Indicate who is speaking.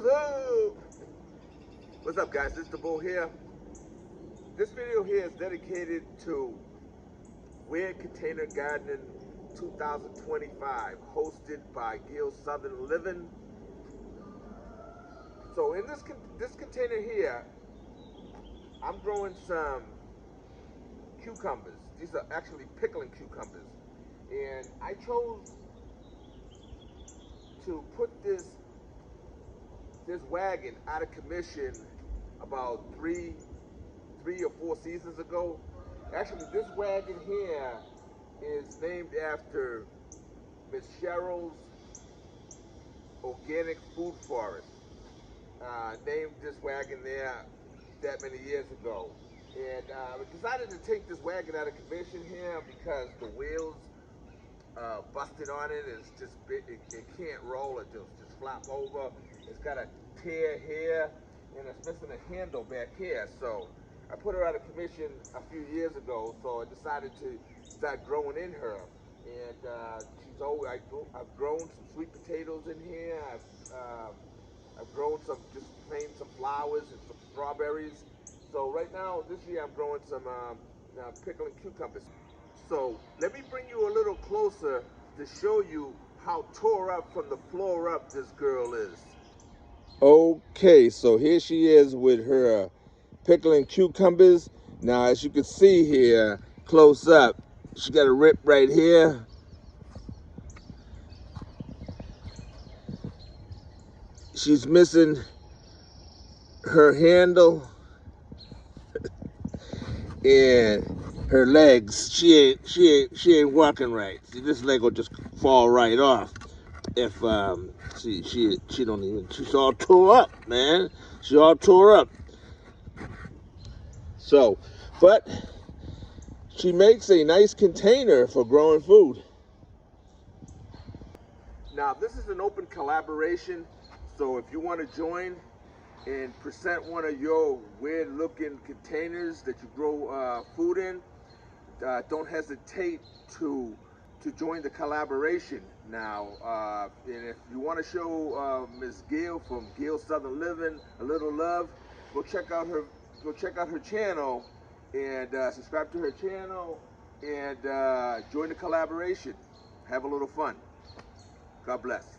Speaker 1: What's up? What's up, guys? This is the Bull here. This video here is dedicated to Weird Container Gardening 2025, hosted by Gil Southern Living. So in this container here, I'm growing some cucumbers. These are actually pickling cucumbers, and I chose to put this wagon out of commission about three or four seasons ago. Actually, this wagon here is named after Miss Cheryl's organic food forest. Named this wagon there that many years ago, and I decided to take this wagon out of commission here because the wheels busted on it. It's just it can't roll. It just flop over. It's got a tear here, and it's missing a handle back here. So I put her out of commission a few years ago. So I decided to start growing in her, and I've grown some sweet potatoes in here. I've grown some flowers and some strawberries. So right now, this year, I'm growing some pickling cucumbers. So let me bring you a little closer to show you how tore up from the floor up this girl is. Okay, so here she is with her pickling cucumbers. Now, as you can see here, close up, she got a rip right here. She's missing her handle and her legs. She ain't walking right. See, this leg will just fall right off if she don't even. She's all tore up, man. She's all tore up. So, but she makes a nice container for growing food. Now, this is an open collaboration, so if you want to join and present one of your weird looking containers that you grow food in, don't hesitate to join the collaboration. Now, and if you want to show Ms. Gail from Gil Southern Living a little love, go check out her channel and subscribe to her channel and join the collaboration. Have a little fun. God bless.